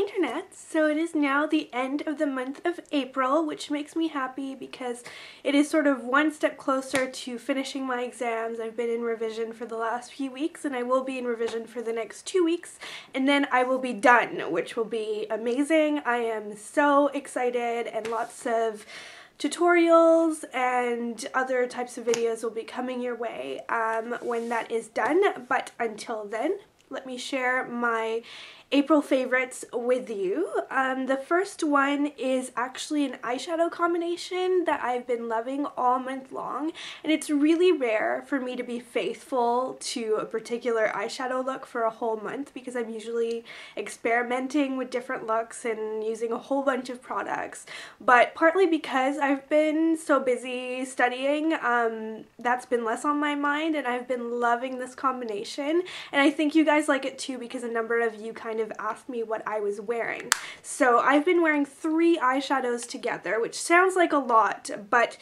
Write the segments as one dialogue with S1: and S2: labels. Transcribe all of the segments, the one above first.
S1: internet. So it is now the end of the month of April, which makes me happy because it is sort of one step closer to finishing my exams. I've been in revision for the last few weeks and I will be in revision for the next 2 weeks, and then I will be done, which will be amazing. I am so excited, and lots of tutorials and other types of videos will be coming your way when that is done. But until then, let me share my April favorites with you. The first one is actually an eyeshadow combination that I've been loving all month long, and it's really rare for me to be faithful to a particular eyeshadow look for a whole month because I'm usually experimenting with different looks and using a whole bunch of products. But partly because I've been so busy studying, that's been less on my mind, and I've been loving this combination, and I think you guys like it too because a number of you kind of asked me what I was wearing. So I've been wearing 3 eyeshadows together, which sounds like a lot, but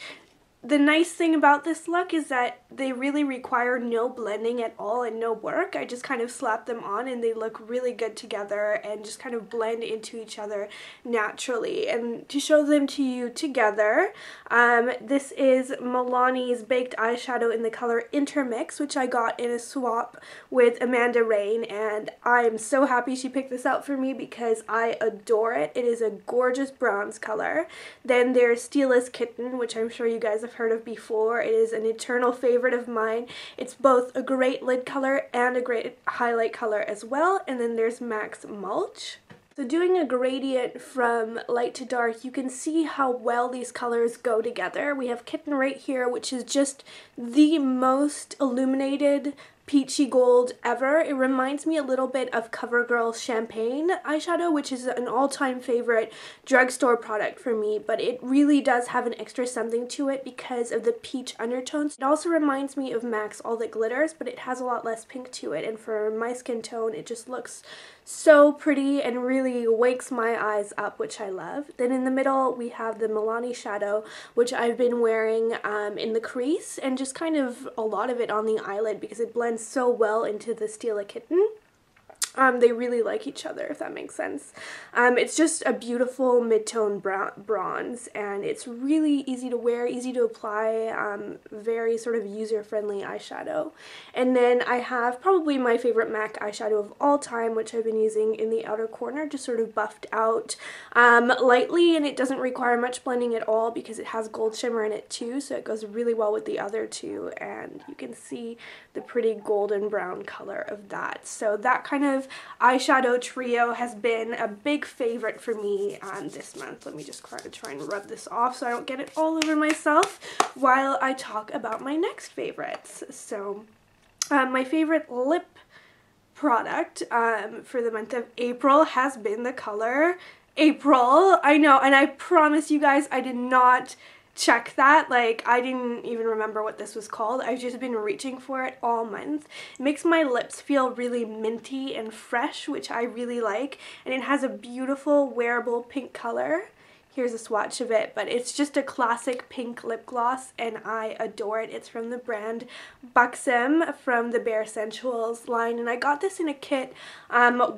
S1: the nice thing about this look is that they really require no blending at all and no work. I just kind of slap them on and they look really good together and just kind of blend into each other naturally. And to show them to you together, this is Milani's Baked Eyeshadow in the color Intermix, which I got in a swap with Amanda Rain, and I'm so happy she picked this out for me because I adore it. It is a gorgeous bronze color. Then there's Steelist Kitten, which I'm sure you guys have heard of before. It is an eternal favorite of mine. It's both a great lid color and a great highlight color as well. And then there's Max Mulch. So doing a gradient from light to dark, you can see how well these colors go together. We have Kitten right here, which is just the most illuminated peachy gold ever. It reminds me a little bit of CoverGirl Champagne eyeshadow, which is an all-time favorite drugstore product for me, but it really does have an extra something to it because of the peach undertones. It also reminds me of MAC's All That Glitters, but it has a lot less pink to it, and for my skin tone it just looks so pretty and really wakes my eyes up, which I love. Then in the middle we have the Milani shadow, which I've been wearing in the crease and just kind of a lot of it on the eyelid because it blends so well into the Steelist Kitten. They really like each other, if that makes sense. It's just a beautiful mid-tone bronze, and it's really easy to wear, easy to apply, very sort of user-friendly eyeshadow. And then I have probably my favorite MAC eyeshadow of all time, which I've been using in the outer corner, just sort of buffed out lightly, and it doesn't require much blending at all because it has gold shimmer in it too, so it goes really well with the other two, and you can see the pretty golden brown color of that. So that kind of eyeshadow trio has been a big favorite for me this month. Let me just try and rub this off so I don't get it all over myself while I talk about my next favorites. So my favorite lip product for the month of April has been the color April. I know, and I promise you guys I did not check that. Like, I didn't even remember what this was called. I've just been reaching for it all month. It makes my lips feel really minty and fresh, which I really like, and it has a beautiful wearable pink color. Here's a swatch of it, but it's just a classic pink lip gloss and I adore it. It's from the brand Buxom from the Bare Sensuals line, and I got this in a kit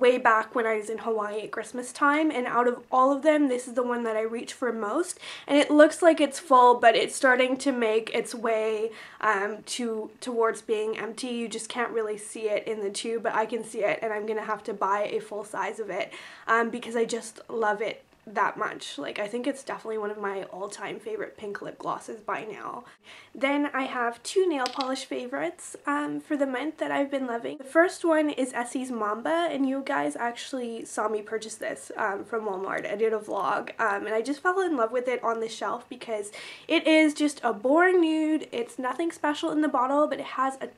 S1: way back when I was in Hawaii at Christmas time, and out of all of them, this is the one that I reach for most, and it looks like it's full, but it's starting to make its way towards being empty. You just can't really see it in the tube, but I can see it, and I'm gonna have to buy a full size of it because I just love it that much. Like, I think it's definitely one of my all-time favorite pink lip glosses by now. Then I have 2 nail polish favorites for the month that I've been loving. The first one is Essie's Mamba, and you guys actually saw me purchase this from Walmart. I did a vlog, and I just fell in love with it on the shelf because it is just a boring nude. It's nothing special in the bottle, but it has a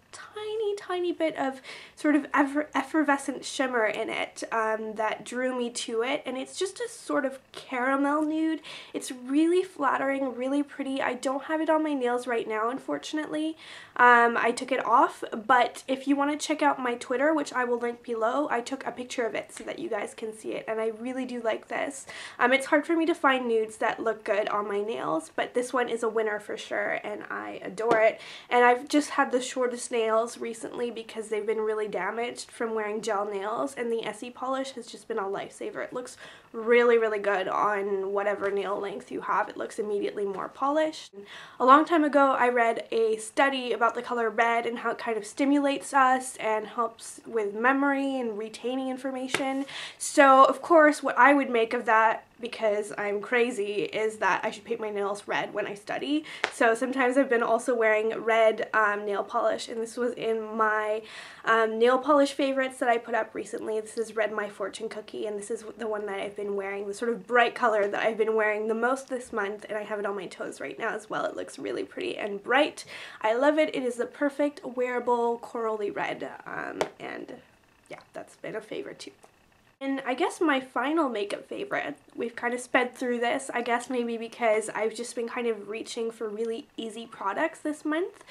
S1: tiny bit of sort of effervescent shimmer in it that drew me to it, and it's just a sort of caramel nude. It's really flattering, really pretty. I don't have it on my nails right now, unfortunately. I took it off, but if you want to check out my Twitter, which I will link below, I took a picture of it so that you guys can see it, and I really do like this. It's hard for me to find nudes that look good on my nails, but this one is a winner for sure, and I adore it. And I've just had the shortest nails nails recently because they've been really damaged from wearing gel nails, and the Essie polish has just been a lifesaver. It looks really, really good on whatever nail length you have. It looks immediately more polished. A long time ago, I read a study about the color red and how it kind of stimulates us and helps with memory and retaining information. So, of course, what I would make of that, because I'm crazy, is that I should paint my nails red when I study. So sometimes I've been also wearing red nail polish, and this was in my nail polish favorites that I put up recently. This is Red My Fortune Cookie, and this is the one that I've been wearing, the sort of bright color that I've been wearing the most this month, and I have it on my toes right now as well. It looks really pretty and bright. I love it. It is the perfect wearable corally red, and yeah, that's been a favorite too. And I guess my final makeup favorite, we've kind of sped through this, I guess maybe because I've just been kind of reaching for really easy products this month,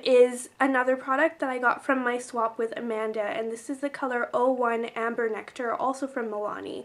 S1: is another product that I got from my swap with Amanda, and this is the color 01 Amber Nectar, also from Milani.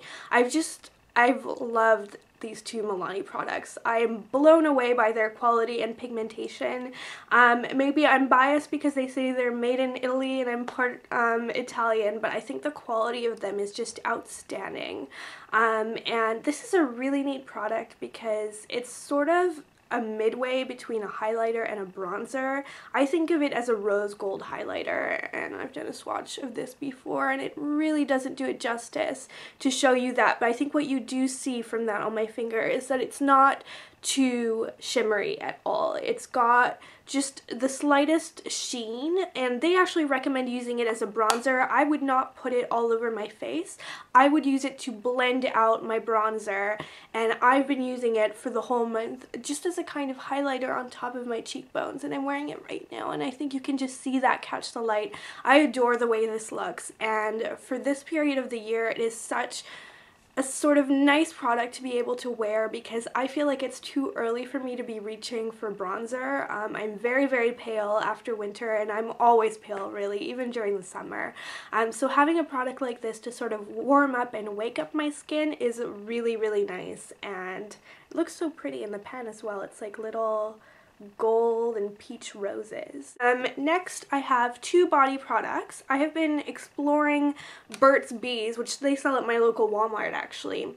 S1: I've loved these two Milani products. I am blown away by their quality and pigmentation. Maybe I'm biased because they say they're made in Italy and I'm part Italian, but I think the quality of them is just outstanding. And this is a really neat product because it's sort of a midway between a highlighter and a bronzer. I think of it as a rose gold highlighter, and I've done a swatch of this before and it really doesn't do it justice to show you that, but I think what you do see from that on my finger is that it's not too shimmery at all. It's got just the slightest sheen, and they actually recommend using it as a bronzer. I would not put it all over my face. I would use it to blend out my bronzer, and I've been using it for the whole month just as a kind of highlighter on top of my cheekbones, and I'm wearing it right now, and I think you can just see that catch the light. I adore the way this looks, and for this period of the year, it is such a sort of nice product to be able to wear because I feel like it's too early for me to be reaching for bronzer. I'm very, very pale after winter, and I'm always pale really, even during the summer. So having a product like this to sort of warm up and wake up my skin is really, really nice, and it looks so pretty in the pan as well. It's like little gold and peach roses. Next I have two body products. I have been exploring Burt's Bees, which they sell at my local Walmart actually,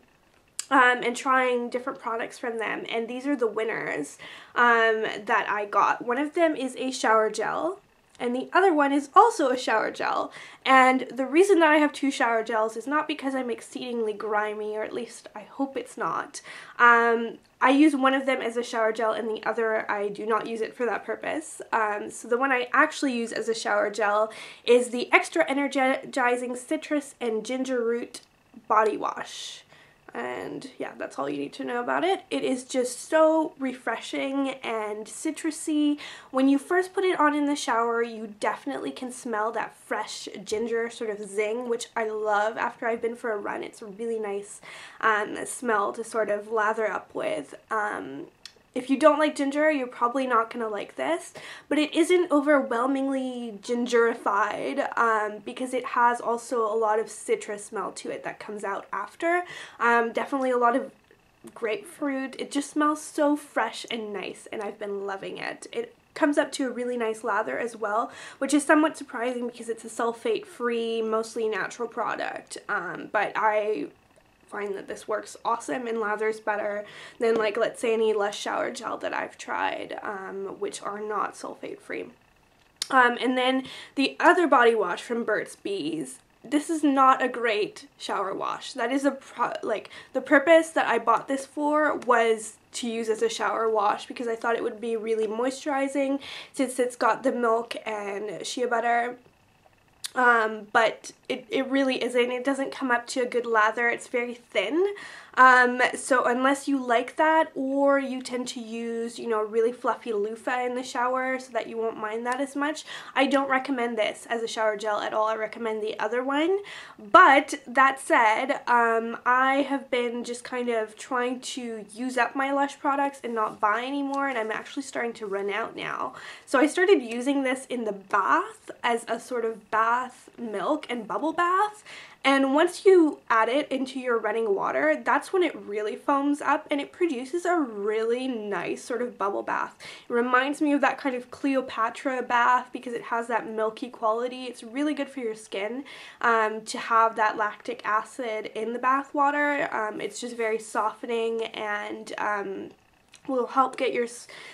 S1: and trying different products from them, and these are the winners that I got. One of them is a shower gel, and the other one is also a shower gel. And the reason that I have two shower gels is not because I'm exceedingly grimy, or at least I hope it's not. I use one of them as a shower gel and the other I do not use it for that purpose. So the one I actually use as a shower gel is the Extra Energizing Citrus and Ginger Root Body Wash. And yeah, that's all you need to know about it. It is just so refreshing and citrusy. When you first put it on in the shower, you definitely can smell that fresh ginger sort of zing, which I love after I've been for a run. It's a really nice smell to sort of lather up with. If you don't like ginger, you're probably not going to like this, but it isn't overwhelmingly gingerified because it has also a lot of citrus smell to it that comes out after. Definitely a lot of grapefruit. It just smells so fresh and nice, and I've been loving it. It comes up to a really nice lather as well, which is somewhat surprising because it's a sulfate-free, mostly natural product, but I find that this works awesome and lathers better than, like, let's say any Lush shower gel that I've tried, which are not sulfate free. And then the other body wash from Burt's Bees, this is not a great shower wash. That is the purpose that I bought this for was to use as a shower wash because I thought it would be really moisturizing since it's got the milk and shea butter. But it really isn't. It doesn't come up to a good lather. It's very thin. So unless you like that, or you tend to use, you know, really fluffy loofah in the shower so that you won't mind that as much, I don't recommend this as a shower gel at all. I recommend the other one. But that said, I have been just kind of trying to use up my Lush products and not buy anymore, and I'm actually starting to run out now. So I started using this in the bath as a sort of bath bath milk and bubble bath, and once you add it into your running water, that's when it really foams up and it produces a really nice sort of bubble bath. It reminds me of that kind of Cleopatra bath because it has that milky quality. It's really good for your skin to have that lactic acid in the bath water. It's just very softening and will help get your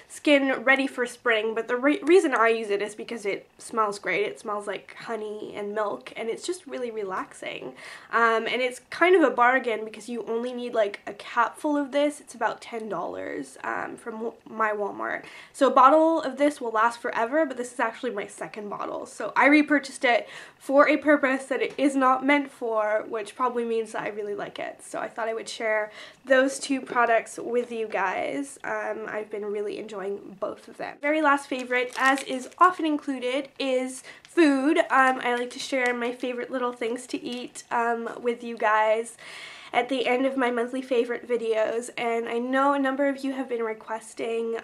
S1: skin ready for spring, but the reason I use it is because it smells great. It smells like honey and milk, and it's just really relaxing. And it's kind of a bargain because you only need like a capful of this. It's about $10 from my Walmart. So a bottle of this will last forever, but this is actually my second bottle. So I repurchased it for a purpose that it is not meant for, which probably means that I really like it. So I thought I would share those two products with you guys. I've been really enjoying both of them. Very last favorite, as is often included, is food. I like to share my favorite little things to eat with you guys at the end of my monthly favorite videos, and I know a number of you have been requesting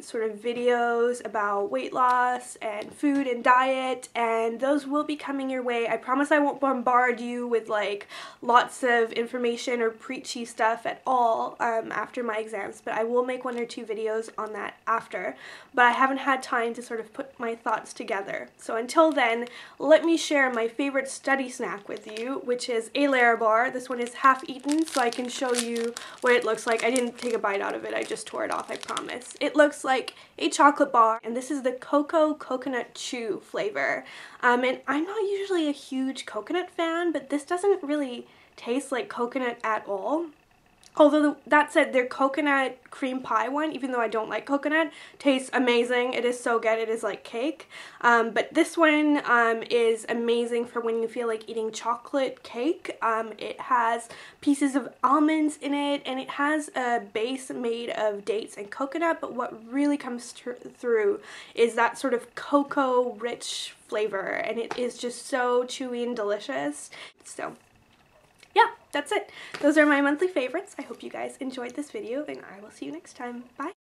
S1: sort of videos about weight loss and food and diet, and those will be coming your way. I promise I won't bombard you with like lots of information or preachy stuff at all after my exams, but I will make one or two videos on that after, but I haven't had time to sort of put my thoughts together. So until then, let me share my favorite study snack with you, which is a Lair bar. This one is half eaten, so I can show you what it looks like. I didn't take a bite out of it, I just tore it off, I promise. It looks like a chocolate bar, and this is the Cocoa Coconut Chew flavor. And I'm not usually a huge coconut fan, but this doesn't really taste like coconut at all. Although that said, their coconut cream pie one, even though I don't like coconut, tastes amazing. It is so good. It is like cake. But this one is amazing for when you feel like eating chocolate cake. It has pieces of almonds in it, and it has a base made of dates and coconut, but what really comes through is that sort of cocoa-rich flavor, and it is just so chewy and delicious. So yeah, that's it. Those are my monthly favorites. I hope you guys enjoyed this video, and I will see you next time. Bye!